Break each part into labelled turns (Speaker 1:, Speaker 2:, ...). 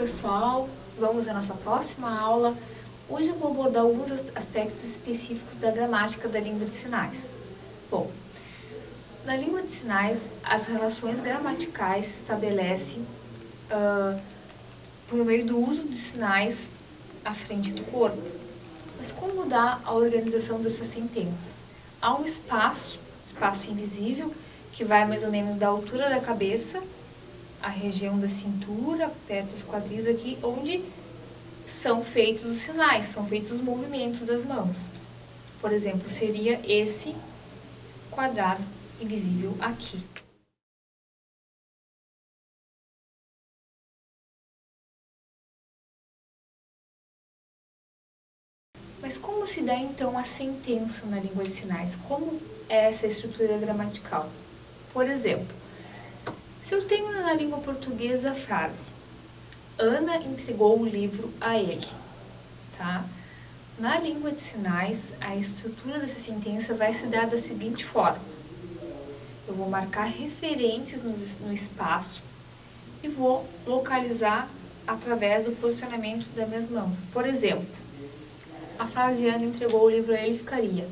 Speaker 1: pessoal, vamos à nossa próxima aula. Hoje eu vou abordar alguns aspectos específicos da gramática da língua de sinais. Bom, na língua de sinais, as relações gramaticais se estabelecem por meio do uso de sinais à frente do corpo. Mas como mudar a organização dessas sentenças? Há um espaço invisível, que vai mais ou menos da altura da cabeça, a região da cintura, perto dos quadris aqui, onde são feitos os sinais, são feitos os movimentos das mãos. Por exemplo, seria esse quadrado invisível aqui. Mas como se dá então a sentença na língua de sinais? Como é essa estrutura gramatical? Por exemplo, se eu tenho na língua portuguesa a frase Ana entregou o livro a ele, tá? Na língua de sinais, a estrutura dessa sentença vai se dar da seguinte forma. Eu vou marcar referentes no espaço e vou localizar através do posicionamento das minhas mãos. Por exemplo, a frase Ana entregou o livro a ele ficaria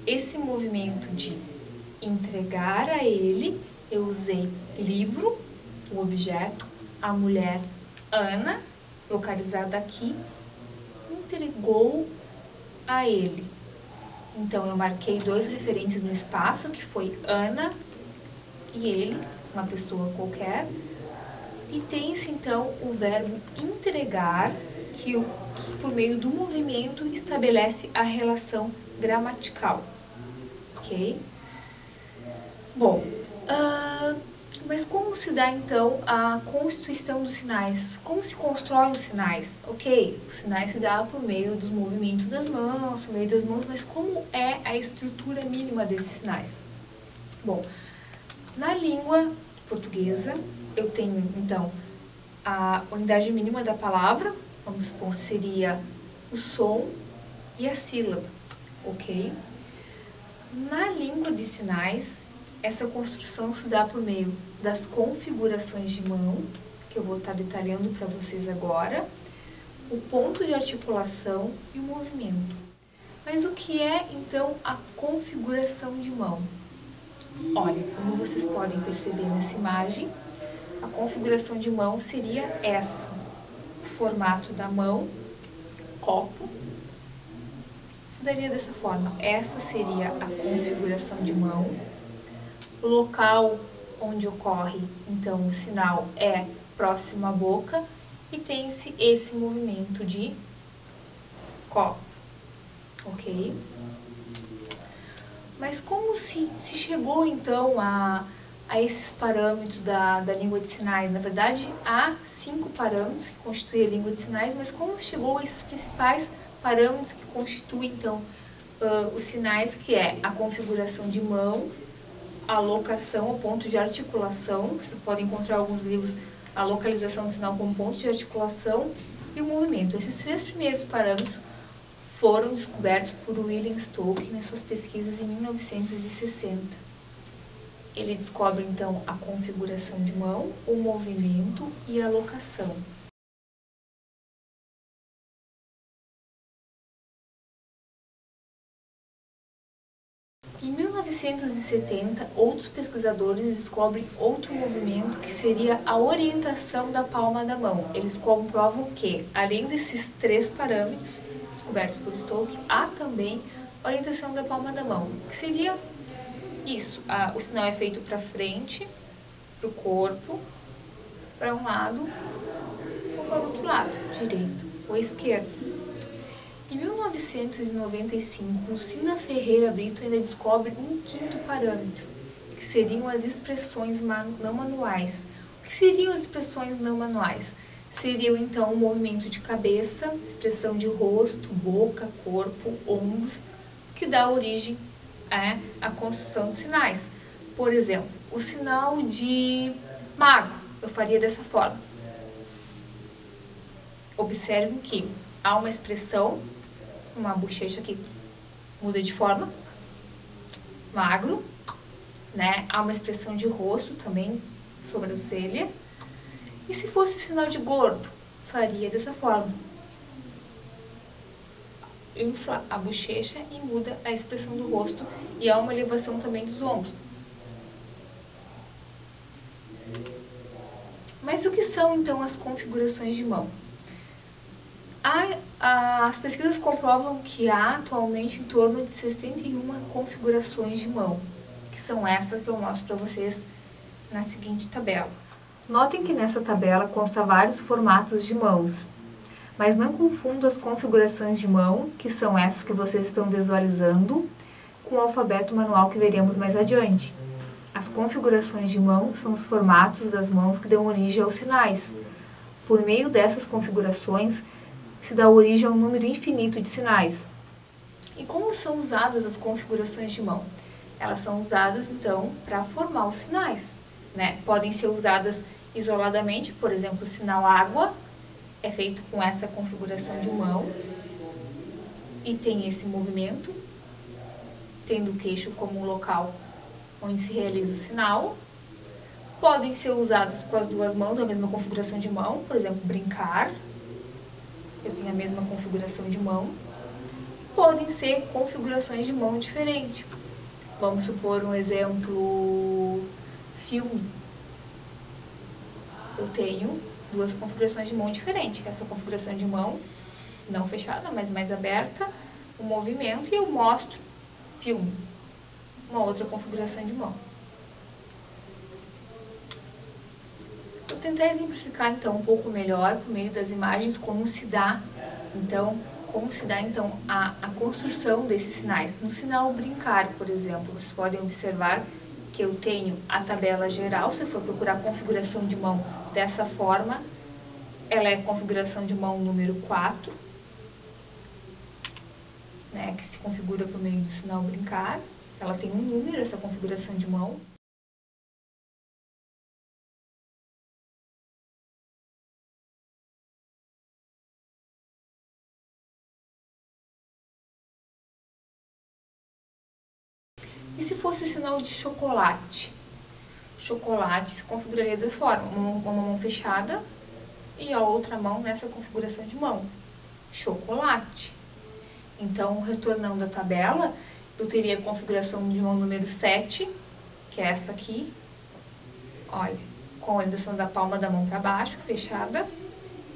Speaker 1: esse movimento de entregar a ele, eu usei livro, o objeto, a mulher Ana, localizada aqui, entregou a ele. Então, eu marquei dois referentes no espaço, que foi Ana e ele, uma pessoa qualquer, e tem-se então o verbo entregar, que por meio do movimento estabelece a relação gramatical. Ok? Bom, mas como se dá então a constituição dos sinais? Como se constroem os sinais? Ok, os sinais se dão por meio dos movimentos das mãos, mas como é a estrutura mínima desses sinais? Bom, na língua portuguesa, eu tenho então a unidade mínima da palavra, vamos supor, seria o som e a sílaba, ok? Na língua de sinais, essa construção se dá por meio das configurações de mão, que eu vou estar detalhando para vocês agora, o ponto de articulação e o movimento. Mas o que é, então, a configuração de mão? Olha, como vocês podem perceber nessa imagem, a configuração de mão seria essa. O formato da mão, copo, se daria dessa forma. Essa seria a configuração de mão. O local onde ocorre, então, o sinal é próximo à boca e tem-se esse movimento de copo, ok? Mas como se chegou, então, a esses parâmetros da língua de sinais? Na verdade, há 5 parâmetros que constituem a língua de sinais, mas como se chegou a esses principais parâmetros que constituem, então, os sinais, que é a configuração de mão, a locação, o ponto de articulação, vocês podem encontrar em alguns livros a localização do sinal como ponto de articulação e o movimento. Esses 3 primeiros parâmetros foram descobertos por William Stokes nas suas pesquisas em 1960. Ele descobre, então, a configuração de mão, o movimento e a locação. Em 1970, outros pesquisadores descobrem outro movimento que seria a orientação da palma da mão. Eles comprovam que, além desses 3 parâmetros descobertos por Stokes, há também a orientação da palma da mão, que seria isso, o sinal é feito para frente, para o corpo, para um lado ou para o outro lado, direito ou esquerdo. Em 1995, Lucina Ferreira Brito ainda descobre um 5º parâmetro, que seriam as expressões não manuais. O que seriam as expressões não manuais? Seriam, então, o movimento de cabeça, expressão de rosto, boca, corpo, ombros, que dá origem à construção de sinais. Por exemplo, o sinal de mago, eu faria dessa forma. Observem que há uma expressão, uma bochecha que muda de forma, magro, né? Há uma expressão de rosto também, sobrancelha. E se fosse sinal de gordo, faria dessa forma. Infla a bochecha e muda a expressão do rosto e há uma elevação também dos ombros. Mas o que são então as configurações de mão? As pesquisas comprovam que há atualmente em torno de 61 configurações de mão, que são essas que eu mostro para vocês na seguinte tabela. Notem que nessa tabela consta vários formatos de mãos, mas não confunda as configurações de mão, que são essas que vocês estão visualizando, com o alfabeto manual que veremos mais adiante. As configurações de mão são os formatos das mãos que dão origem aos sinais. Por meio dessas configurações, se dá origem a um número infinito de sinais. E como são usadas as configurações de mão? Elas são usadas, então, para formar os sinais, né? Podem ser usadas isoladamente, por exemplo, o sinal água é feito com essa configuração de mão e tem esse movimento, tendo o queixo como local onde se realiza o sinal. Podem ser usadas com as duas mãos, a mesma configuração de mão, por exemplo, brincar. Eu tenho a mesma configuração de mão. Podem ser configurações de mão diferentes. Vamos supor um exemplo, filme. Eu tenho duas configurações de mão diferentes. Essa configuração de mão, não fechada, mas mais aberta, o movimento, e eu mostro filme. Uma outra configuração de mão. Vou tentar exemplificar então um pouco melhor por meio das imagens como se dá então a construção desses sinais. No sinal brincar, por exemplo, vocês podem observar que eu tenho a tabela geral. Se eu for procurar a configuração de mão dessa forma, ela é a configuração de mão número 4, né, que se configura por meio do sinal brincar. Ela tem um número, essa configuração de mão. E se fosse sinal de chocolate? Chocolate se configuraria da forma, uma mão fechada e a outra mão nessa configuração de mão. Chocolate. Então, retornando à tabela, eu teria a configuração de mão número 7, que é essa aqui. Olha, com a orientação da palma da mão para baixo, fechada.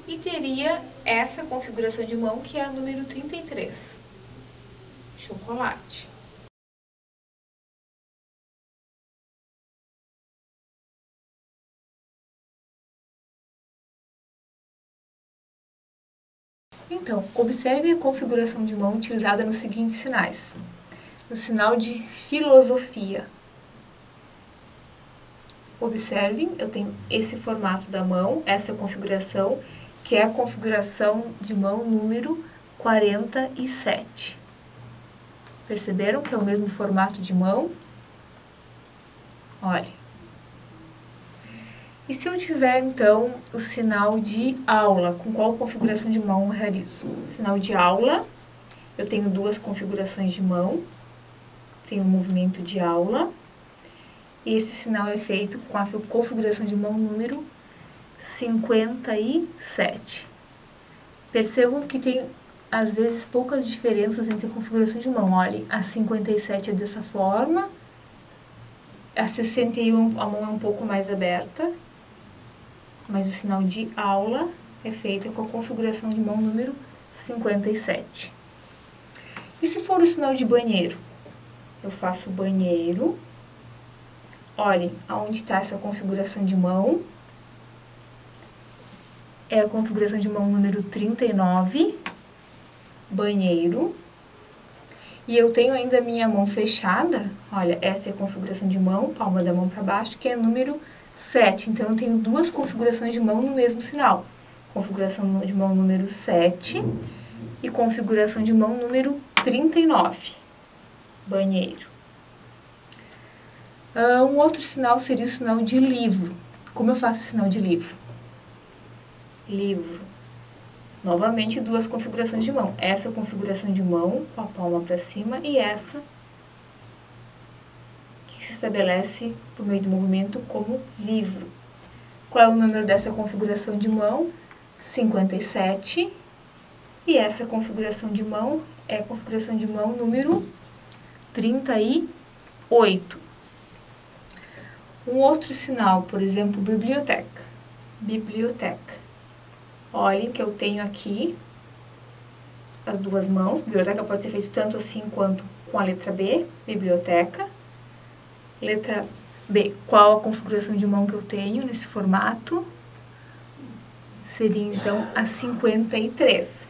Speaker 1: E teria essa configuração de mão, que é a número 33. Chocolate. Então, observe a configuração de mão utilizada nos seguintes sinais. No sinal de filosofia. Observem, eu tenho esse formato da mão, essa configuração, que é a configuração de mão número 47. Perceberam que é o mesmo formato de mão? Olha. E se eu tiver, então, o sinal de aula, com qual configuração de mão eu realizo? Sinal de aula, eu tenho duas configurações de mão, tenho o movimento de aula, e esse sinal é feito com a configuração de mão número 57. Percebam que tem, às vezes, poucas diferenças entre a configuração de mão. Olhem, a 57 é dessa forma, a 61 a mão é um pouco mais aberta, mas o sinal de aula é feito com a configuração de mão número 57. E se for o sinal de banheiro? Eu faço banheiro. Olhem, aonde está essa configuração de mão? É a configuração de mão número 39, banheiro. E eu tenho ainda a minha mão fechada. Olha, essa é a configuração de mão, palma da mão para baixo, que é número 7. Então, eu tenho duas configurações de mão no mesmo sinal. Configuração de mão número 7 e configuração de mão número 39, banheiro. Um outro sinal seria o sinal de livro. Como eu faço o sinal de livro? Livro. Novamente, duas configurações de mão. Essa configuração de mão, com a palma para cima, e essa estabelece por meio do movimento como livro. Qual é o número dessa configuração de mão? 57. E essa configuração de mão é a configuração de mão número 38. Um outro sinal, por exemplo, biblioteca. Biblioteca. Olhem que eu tenho aqui as duas mãos. Biblioteca pode ser feito tanto assim quanto com a letra B, biblioteca. Letra B, qual a configuração de mão que eu tenho nesse formato? Seria então a 53.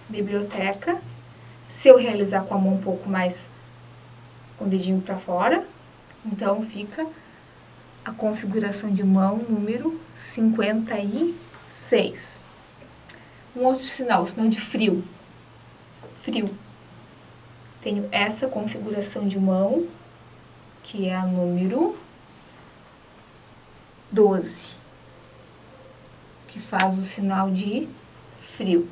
Speaker 1: Biblioteca. Se eu realizar com a mão um pouco mais, com o dedinho para fora, então fica a configuração de mão número 56. Um outro sinal, o sinal de frio. Frio. Tenho essa configuração de mão, que é a número 12, que faz o sinal de frio.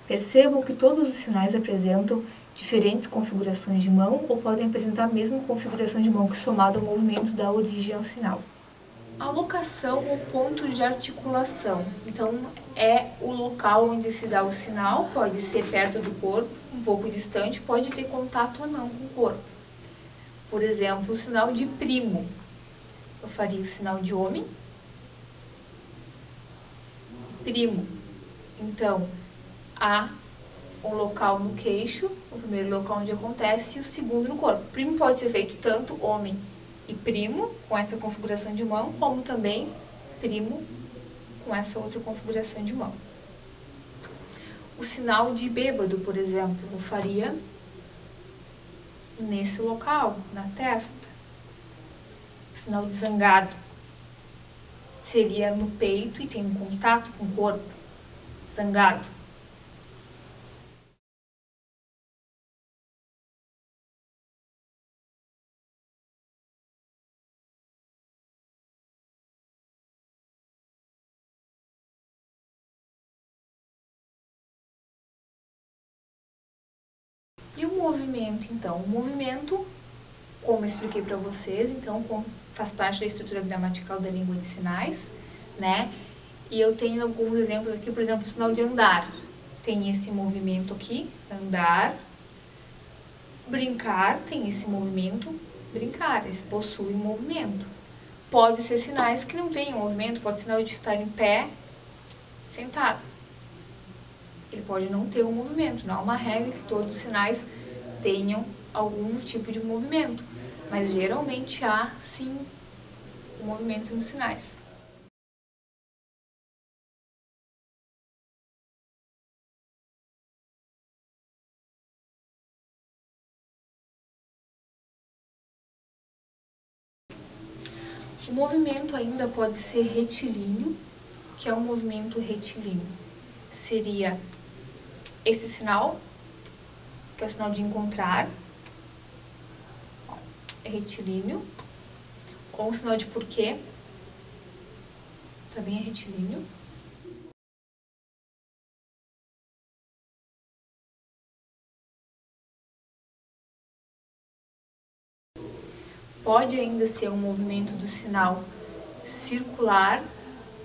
Speaker 1: Percebam que todos os sinais apresentam diferentes configurações de mão ou podem apresentar a mesma configuração de mão que somado ao movimento dá origem ao sinal. A locação ou ponto de articulação. Então, é o local onde se dá o sinal, pode ser perto do corpo, um pouco distante, pode ter contato ou não com o corpo. Por exemplo, o sinal de primo. Eu faria o sinal de homem. Primo. Então, há um local no queixo, o primeiro local onde acontece, e o segundo no corpo. Primo pode ser feito tanto homem e primo, com essa configuração de mão, como também primo com essa outra configuração de mão. O sinal de bêbado, por exemplo, eu faria nesse local, na testa. O sinal de zangado seria no peito e tem um contato com o corpo. Zangado. E o movimento, então? O movimento, como eu expliquei para vocês, então faz parte da estrutura gramatical da língua de sinais, né? E eu tenho alguns exemplos aqui, por exemplo, o sinal de andar. Tem esse movimento aqui, andar. Brincar tem esse movimento, brincar, esse possui movimento. Pode ser sinais que não tenham movimento, pode ser sinal de estar em pé, sentado. Ele pode não ter um movimento, não é uma regra que todos os sinais tenham algum tipo de movimento, mas geralmente há sim um movimento nos sinais. O movimento ainda pode ser retilíneo, que é um movimento retilíneo. Seria esse sinal, que é o sinal de encontrar, é retilíneo, ou o sinal de porquê, também é retilíneo. Pode ainda ser um movimento do sinal circular,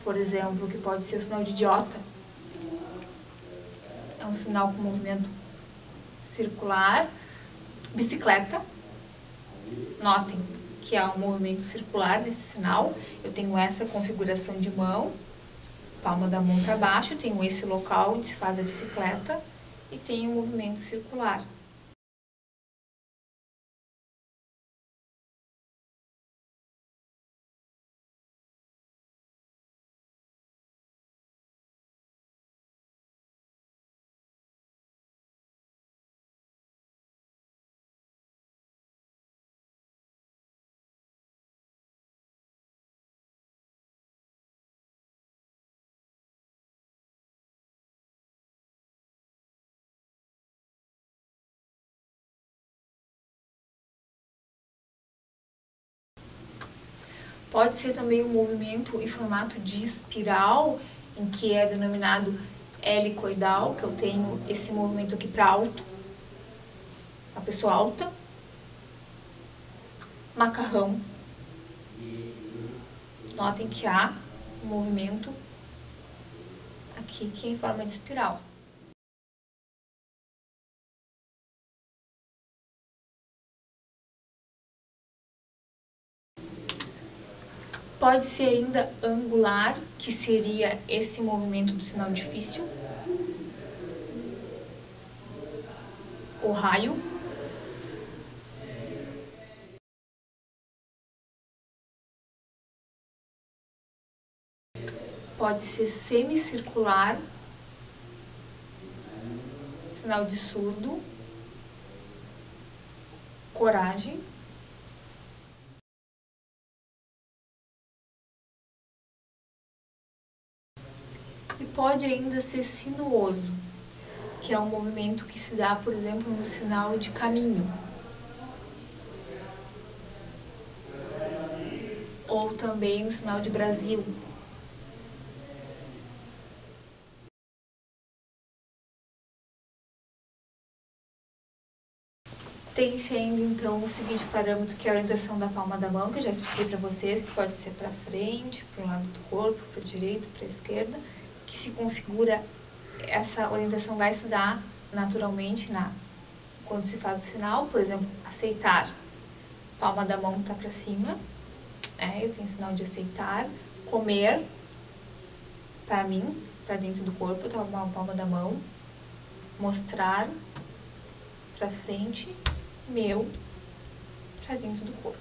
Speaker 1: por exemplo, que pode ser o sinal de idiota. É um sinal com movimento circular. Bicicleta. Notem que há um movimento circular nesse sinal. Eu tenho essa configuração de mão, palma da mão para baixo, tenho esse local onde se faz a bicicleta e tenho um movimento circular. Pode ser também um movimento em formato de espiral, em que é denominado helicoidal, que eu tenho esse movimento aqui para alto, a pessoa alta. macarrão. Notem que há um movimento aqui que é em forma de espiral. Pode ser ainda angular, que seria esse movimento do sinal difícil. O raio. Pode ser semicircular, sinal de surdo, coragem. E pode ainda ser sinuoso, que é um movimento que se dá, por exemplo, no sinal de caminho. Ou também no sinal de Brasil. Tem-se ainda, então, o seguinte parâmetro, que é a orientação da palma da mão, que eu já expliquei para vocês, que pode ser para frente, para um lado do corpo, para a direita, para a esquerda, que se configura, essa orientação vai se dar naturalmente quando se faz o sinal, por exemplo, aceitar, palma da mão está para cima, eu tenho sinal de aceitar, comer, para mim, para dentro do corpo, está a palma da mão, mostrar, para frente, meu, para dentro do corpo.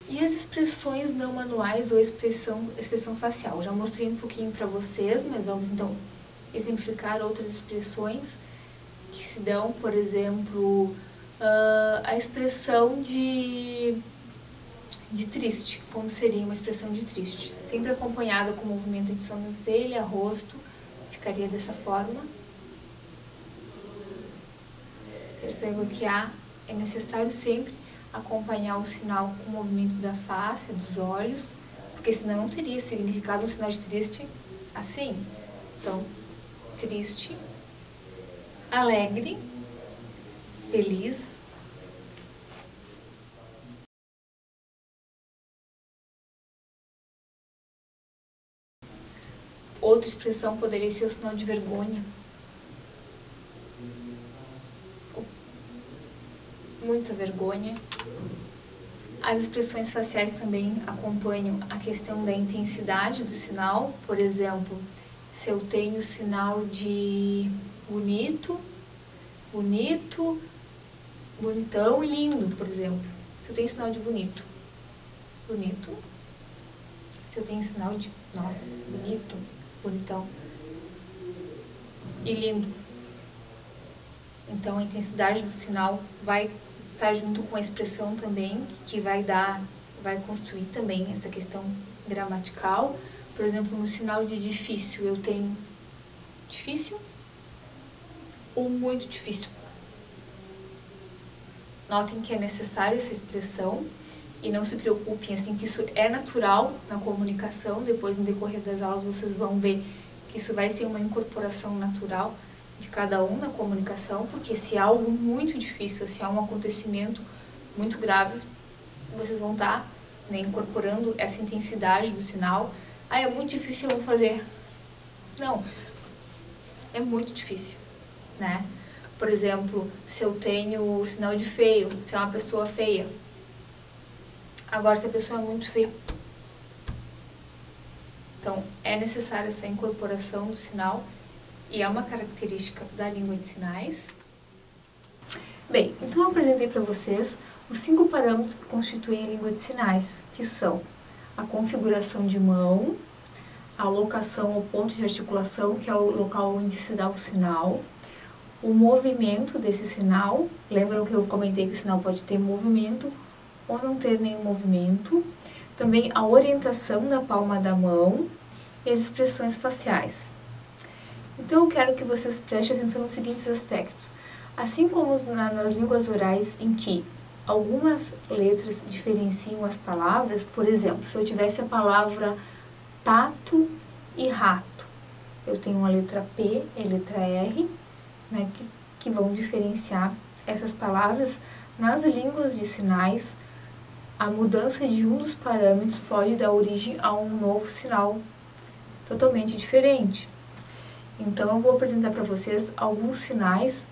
Speaker 1: E as expressões não manuais ou expressão facial? Eu já mostrei um pouquinho para vocês, mas vamos então exemplificar outras expressões que se dão, por exemplo, a expressão de triste, como seria uma expressão de triste, sempre acompanhada com movimento de sobrancelha, rosto, ficaria dessa forma. Perceba que é necessário sempre acompanhar o sinal com o movimento da face, dos olhos, porque senão não teria significado um sinal de triste assim. Então, triste, alegre, feliz. Outra expressão poderia ser o sinal de vergonha. Muita vergonha. As expressões faciais também acompanham a questão da intensidade do sinal. Por exemplo, se eu tenho sinal de bonito, bonitão e lindo, por exemplo. Se eu tenho sinal de bonito. Se eu tenho sinal de, nossa, bonito, bonitão e lindo. Então, a intensidade do sinal vai estar junto com a expressão também, que vai construir também essa questão gramatical. Por exemplo, no sinal de difícil, eu tenho difícil ou muito difícil. Notem que é necessária essa expressão e não se preocupem, assim, que isso é natural na comunicação. Depois, no decorrer das aulas, vocês vão ver que isso vai ser uma incorporação natural de cada um na comunicação, porque se há algo muito difícil, se há um acontecimento muito grave, vocês vão estar incorporando essa intensidade do sinal. É muito difícil, eu vou fazer. Não, é muito difícil, né? Por exemplo, se eu tenho o sinal de feio, se é uma pessoa feia. Agora, se a pessoa é muito feia. Então, é necessária essa incorporação do sinal e é uma característica da língua de sinais. Bem, então eu apresentei para vocês os 5 parâmetros que constituem a língua de sinais, que são a configuração de mão, a locação ou ponto de articulação, que é o local onde se dá o sinal, o movimento desse sinal. Lembram que eu comentei que o sinal pode ter movimento ou não ter nenhum movimento. Também a orientação da palma da mão e as expressões faciais. Então eu quero que vocês prestem atenção nos seguintes aspectos. Assim como nas línguas orais, em que algumas letras diferenciam as palavras, por exemplo, se eu tivesse a palavra pato e rato, eu tenho a letra P e a letra R, né, que vão diferenciar essas palavras. Nas línguas de sinais, a mudança de um dos parâmetros pode dar origem a um novo sinal totalmente diferente. Então, eu vou apresentar para vocês alguns sinais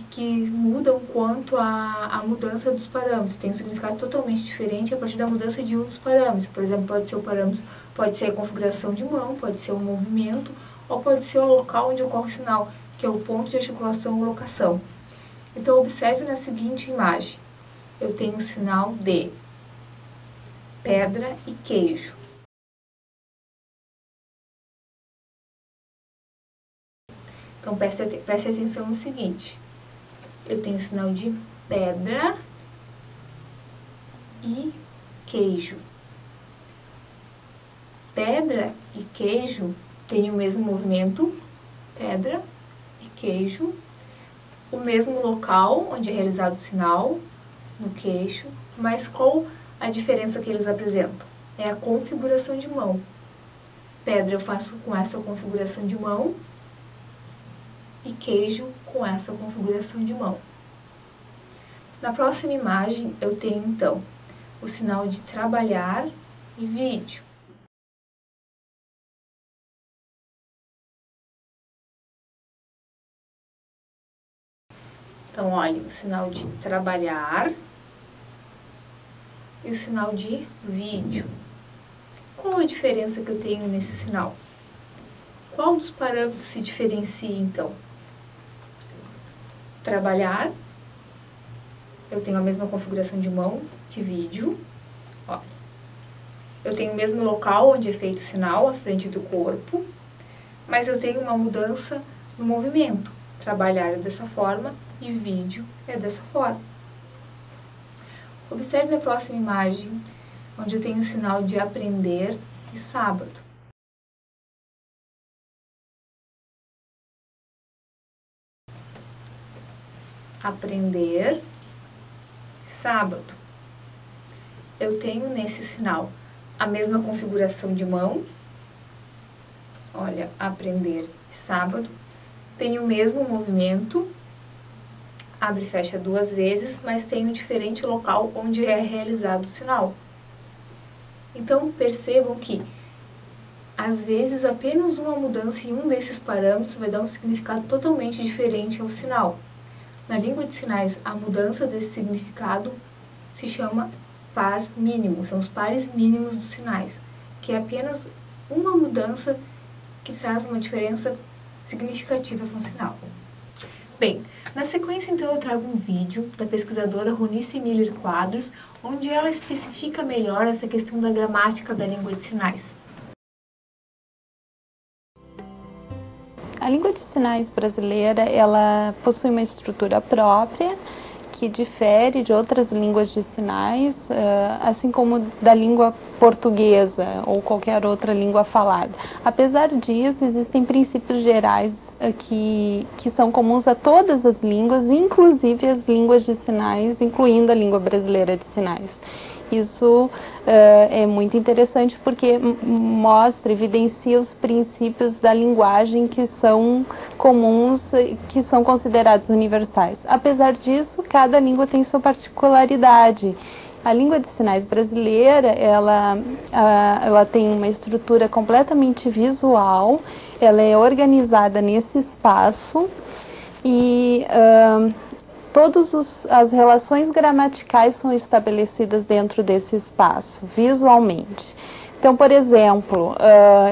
Speaker 1: que mudam quanto à mudança dos parâmetros. Tem um significado totalmente diferente a partir da mudança de um dos parâmetros. Por exemplo, pode ser o parâmetro, pode ser a configuração de mão, pode ser o movimento, ou pode ser o local onde ocorre o sinal, que é o ponto de articulação ou locação. Então, observe na seguinte imagem. Eu tenho o sinal de pedra e queijo. Então, preste atenção no seguinte. Eu tenho o sinal de pedra e queijo. Pedra e queijo têm o mesmo movimento, pedra e queijo, o mesmo local onde é realizado o sinal, no queixo, mas qual a diferença que eles apresentam? É a configuração de mão. Pedra eu faço com essa configuração de mão e queijo com essa configuração de mão. Na próxima imagem eu tenho então o sinal de trabalhar e vídeo. Então, olha, o sinal de trabalhar e o sinal de vídeo. Qual a diferença que eu tenho nesse sinal? Qual dos parâmetros se diferencia, então? Trabalhar, eu tenho a mesma configuração de mão que vídeo. Olha, eu tenho o mesmo local onde é feito o sinal, à frente do corpo, mas eu tenho uma mudança no movimento. Trabalhar é dessa forma e vídeo é dessa forma. Observe a próxima imagem, onde eu tenho o sinal de aprender e sábado. Aprender, sábado. Eu tenho nesse sinal a mesma configuração de mão. Olha, aprender e sábado. Tenho o mesmo movimento, abre e fecha 2 vezes, mas tem um diferente local onde é realizado o sinal. Então, percebam que, às vezes, apenas uma mudança em um desses parâmetros vai dar um significado totalmente diferente ao sinal. Na língua de sinais, a mudança desse significado se chama par mínimo, são os pares mínimos dos sinais, que é apenas uma mudança que traz uma diferença significativa para um sinal. Bem, na sequência, então, eu trago um vídeo da pesquisadora Ronice Miller Quadros, onde ela especifica melhor essa questão da gramática da língua de sinais.
Speaker 2: A língua de sinais brasileira, ela possui uma estrutura própria, que difere de outras línguas de sinais, assim como da língua portuguesa ou qualquer outra língua falada. Apesar disso, existem princípios gerais que são comuns a todas as línguas, inclusive as línguas de sinais, incluindo a língua brasileira de sinais. Isso é muito interessante porque mostra, evidencia os princípios da linguagem que são comuns, que são considerados universais. Apesar disso, cada língua tem sua particularidade. A língua de sinais brasileira, ela tem uma estrutura completamente visual, ela é organizada nesse espaço e todas as relações gramaticais são estabelecidas dentro desse espaço, visualmente. Então, por exemplo,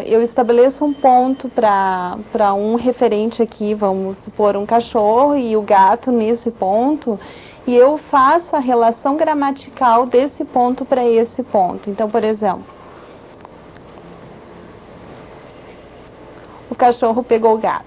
Speaker 2: eu estabeleço um ponto para um referente aqui, vamos supor um cachorro e o gato nesse ponto, e eu faço a relação gramatical desse ponto para esse ponto. Então, por exemplo, o cachorro pegou o gato.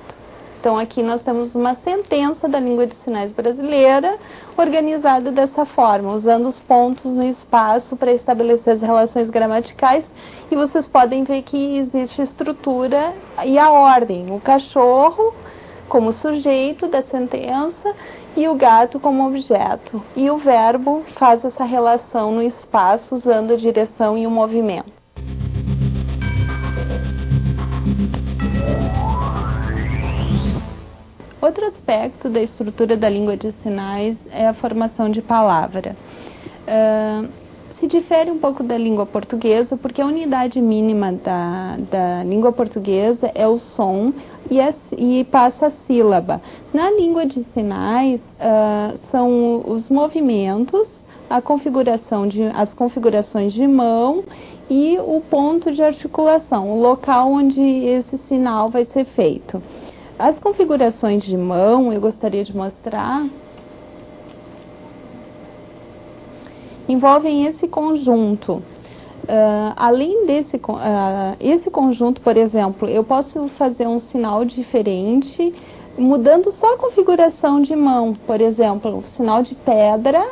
Speaker 2: Então, aqui nós temos uma sentença da língua de sinais brasileira organizada dessa forma, usando os pontos no espaço para estabelecer as relações gramaticais. E vocês podem ver que existe a estrutura e a ordem. O cachorro como sujeito da sentença e o gato como objeto. E o verbo faz essa relação no espaço usando a direção e o movimento. Outro aspecto da estrutura da língua de sinais é a formação de palavra. Se difere um pouco da língua portuguesa, porque a unidade mínima da língua portuguesa é o som e passa a sílaba. Na língua de sinais, são os movimentos, as configurações de mão e o ponto de articulação, o local onde esse sinal vai ser feito. As configurações de mão, eu gostaria de mostrar, envolvem esse conjunto. Além desse esse conjunto, por exemplo, eu posso fazer um sinal diferente, mudando só a configuração de mão. Por exemplo, o sinal de pedra,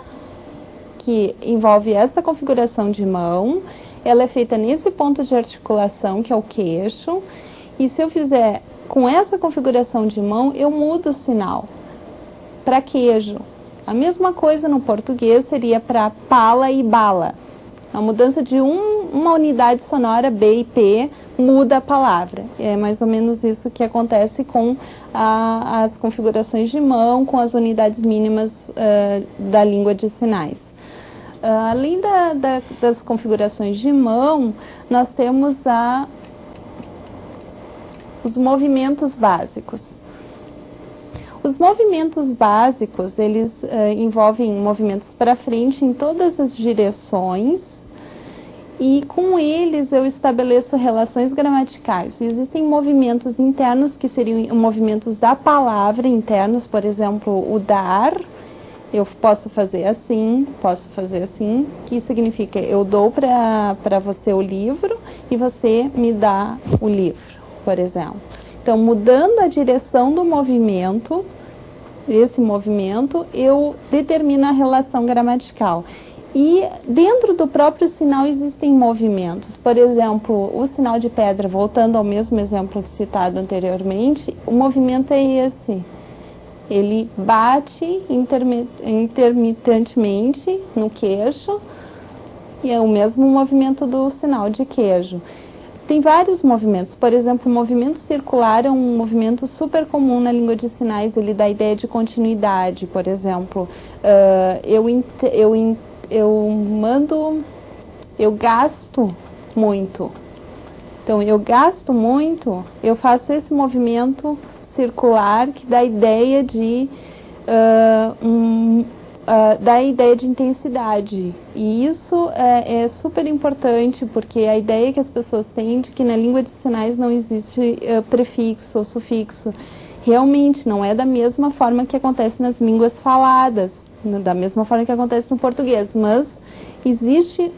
Speaker 2: que envolve essa configuração de mão, ela é feita nesse ponto de articulação, que é o queixo, e se eu fizer com essa configuração de mão, eu mudo o sinal para queijo. A mesma coisa no português seria para pala e bala. A mudança de uma unidade sonora, B e P, muda a palavra. É mais ou menos isso que acontece com as configurações de mão, com as unidades mínimas da língua de sinais. Além das configurações de mão, nós temos os movimentos básicos. Os movimentos básicos, eles envolvem movimentos para frente em todas as direções e com eles eu estabeleço relações gramaticais. Existem movimentos internos que seriam movimentos da palavra internos, por exemplo, o dar. Eu posso fazer assim, que significa eu dou para você o livro e você me dá o livro, por exemplo. Então, mudando a direção do movimento, esse movimento, eu determino a relação gramatical. E dentro do próprio sinal existem movimentos. Por exemplo, o sinal de pedra, voltando ao mesmo exemplo citado anteriormente, o movimento é esse. Ele bate intermitentemente no queixo e é o mesmo movimento do sinal de queijo. Tem vários movimentos. Por exemplo, o movimento circular é um movimento super comum na língua de sinais. Ele dá a ideia de continuidade. Por exemplo, eu gasto muito. Então, eu gasto muito, eu faço esse movimento circular que dá a ideia de intensidade. E isso é super importante, porque a ideia que as pessoas têm de que na língua de sinais não existe prefixo ou sufixo. Realmente não é da mesma forma que acontece nas línguas faladas, da mesma forma que acontece no português, mas existem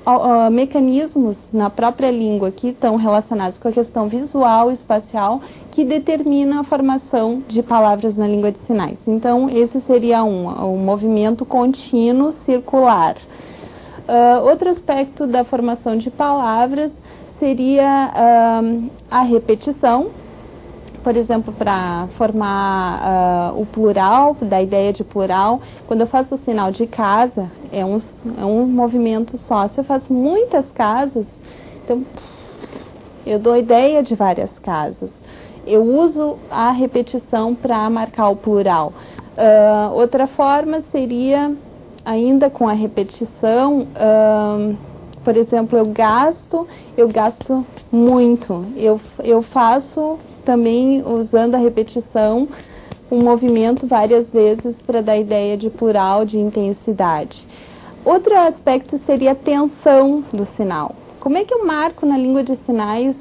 Speaker 2: mecanismos na própria língua que estão relacionados com a questão visual e espacial que determina a formação de palavras na língua de sinais. Então, esse seria um movimento contínuo circular. Outro aspecto da formação de palavras seria a repetição. Por exemplo, para formar o plural, da ideia de plural, quando eu faço o sinal de casa, é um movimento só. Se eu faço muitas casas, então eu dou a ideia de várias casas. Eu uso a repetição para marcar o plural. Outra forma seria, ainda com a repetição, por exemplo, eu gasto muito. Eu faço também, usando a repetição, um movimento várias vezes para dar ideia de plural, de intensidade. Outro aspecto seria a tensão do sinal. Como é que eu marco na língua de sinais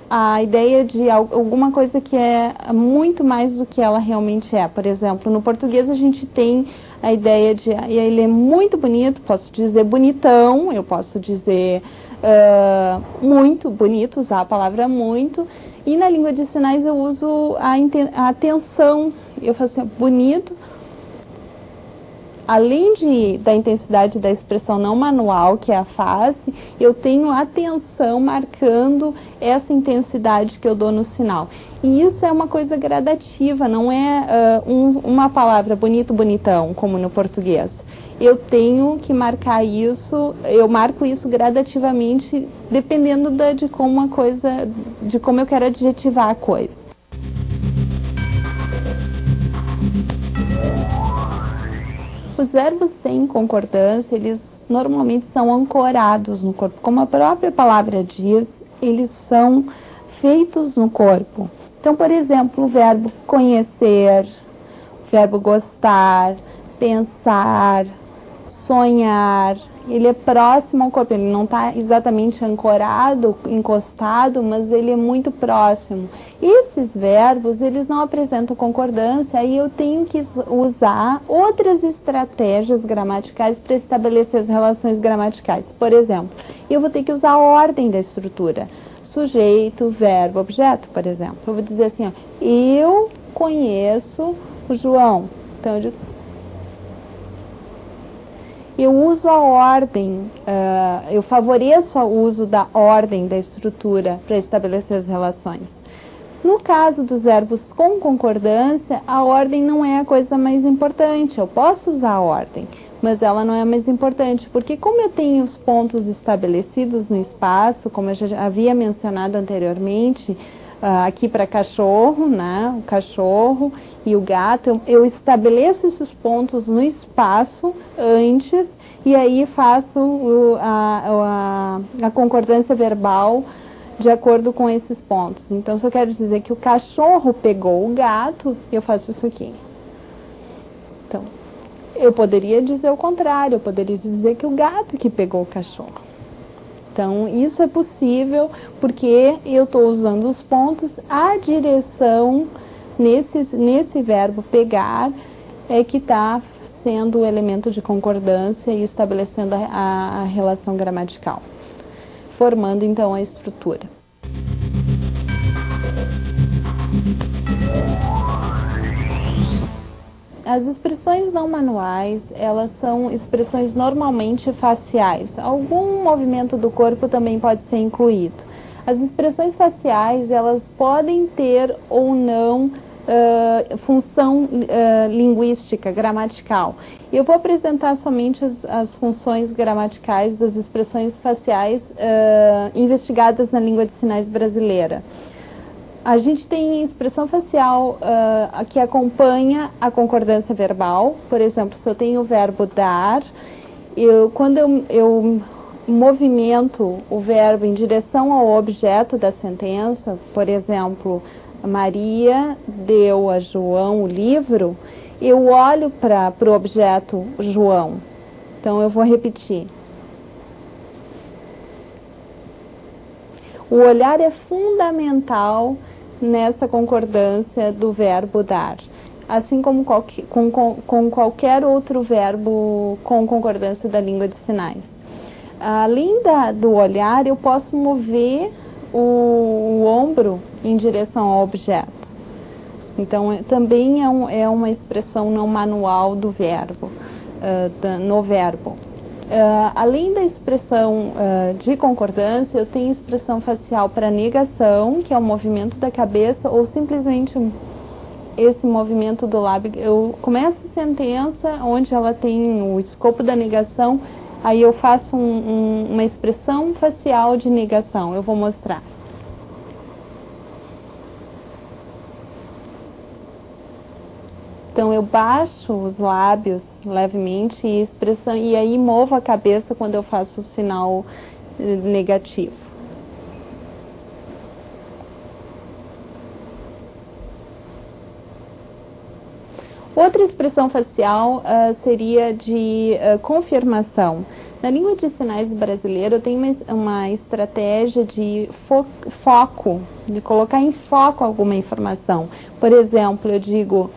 Speaker 2: a ideia de alguma coisa que é muito mais do que ela realmente é? Por exemplo, no português a gente tem a ideia de ele é muito bonito, posso dizer bonitão, eu posso dizer muito bonito, usar a palavra muito. E na língua de sinais eu uso a tensão, eu faço assim, bonito. Além da intensidade da expressão não manual, que é a face, eu tenho a tensão marcando essa intensidade que eu dou no sinal. E isso é uma coisa gradativa, não é uma palavra bonito, bonitão, como no português. Eu tenho que marcar isso, eu marco isso gradativamente, dependendo de como eu quero adjetivar a coisa. Os verbos sem concordância, eles normalmente são ancorados no corpo. Como a própria palavra diz, eles são feitos no corpo. Então, por exemplo, o verbo conhecer, o verbo gostar, pensar, sonhar, ele é próximo ao corpo, ele não está exatamente ancorado, encostado, mas ele é muito próximo. Esses verbos, eles não apresentam concordância, aí eu tenho que usar outras estratégias gramaticais para estabelecer as relações gramaticais. Por exemplo, eu vou ter que usar a ordem da estrutura. Sujeito, verbo, objeto, por exemplo. Eu vou dizer assim, ó, eu conheço o João. Então, eu uso a ordem, eu favoreço o uso da ordem da estrutura para estabelecer as relações. No caso dos verbos com concordância, a ordem não é a coisa mais importante. Eu posso usar a ordem, mas ela não é a mais importante, porque como eu tenho os pontos estabelecidos no espaço, como eu já havia mencionado anteriormente, aqui para cachorro, né, o cachorro e o gato, eu estabeleço esses pontos no espaço antes e aí faço a concordância verbal de acordo com esses pontos. Então, se eu quero dizer que o cachorro pegou o gato, eu faço isso aqui. Então, eu poderia dizer o contrário, eu poderia dizer que o gato que pegou o cachorro. Então, isso é possível porque eu estou usando os pontos, a direção nesse verbo pegar é que está sendo o elemento de concordância e estabelecendo a relação gramatical, formando então a estrutura. As expressões não manuais, elas são expressões normalmente faciais. Algum movimento do corpo também pode ser incluído. As expressões faciais, elas podem ter ou não função linguística, gramatical. Eu vou apresentar somente as funções gramaticais das expressões faciais investigadas na língua de sinais brasileira. A gente tem expressão facial que acompanha a concordância verbal. Por exemplo, se eu tenho o verbo dar, quando eu movimento o verbo em direção ao objeto da sentença, por exemplo, Maria deu a João o livro, eu olho para o objeto João. Então, eu vou repetir. O olhar é fundamental nessa concordância do verbo dar, assim como com qualquer outro verbo com concordância da língua de sinais. Além do olhar, eu posso mover o ombro em direção ao objeto. Então, também é uma expressão não manual do verbo, no verbo. Além da expressão de concordância, eu tenho expressão facial para negação, que é o movimento da cabeça, ou simplesmente esse movimento do lábio. Eu começo a sentença onde ela tem o escopo da negação, aí eu faço uma expressão facial de negação. Eu vou mostrar. Então, eu baixo os lábios levemente e aí movo a cabeça quando eu faço o sinal negativo. Outra expressão facial seria de confirmação. Na língua de sinais brasileira, eu tenho uma estratégia de foco, de colocar em foco alguma informação. Por exemplo, eu digo: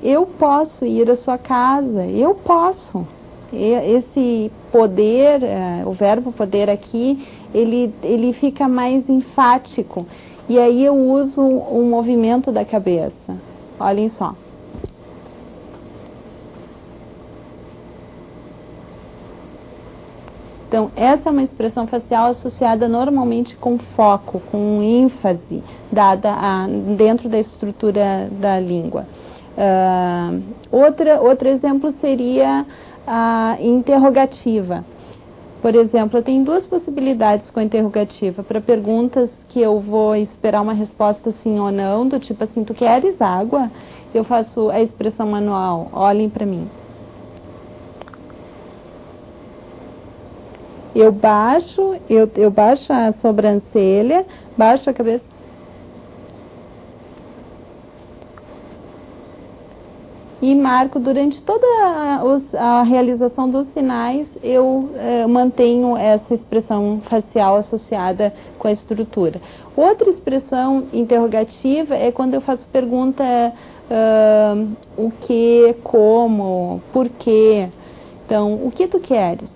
Speaker 2: eu posso ir à sua casa, eu posso. Esse poder, o verbo poder aqui, ele fica mais enfático. E aí eu uso um movimento da cabeça. Olhem só. Então, essa é uma expressão facial associada normalmente com foco, com ênfase dada dentro da estrutura da língua. Outro exemplo seria a interrogativa. Por exemplo, eu tenho duas possibilidades com a interrogativa. Para perguntas que eu vou esperar uma resposta sim ou não, do tipo assim, tu queres água? Eu faço a expressão manual, olhem para mim. eu baixo a sobrancelha, baixo a cabeça. E marco durante toda a realização dos sinais, eu mantenho essa expressão facial associada com a estrutura. Outra expressão interrogativa é quando eu faço pergunta o que, como, por quê. Então, o que tu queres?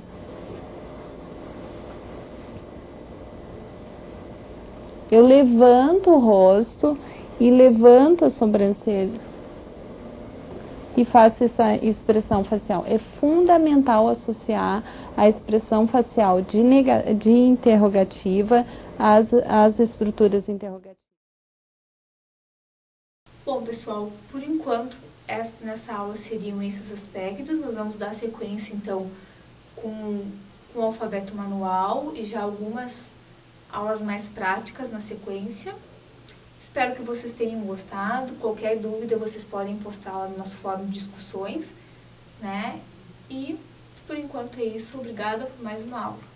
Speaker 2: Eu levanto o rosto e levanto a sobrancelha. E faço essa expressão facial. É fundamental associar a expressão facial de interrogativa às estruturas interrogativas.
Speaker 1: Bom, pessoal, por enquanto, nessa aula seriam esses aspectos. Nós vamos dar sequência, então, com o alfabeto manual e já algumas aulas mais práticas na sequência. Espero que vocês tenham gostado. Qualquer dúvida vocês podem postar lá no nosso fórum de discussões, né? E por enquanto é isso. Obrigada por mais uma aula.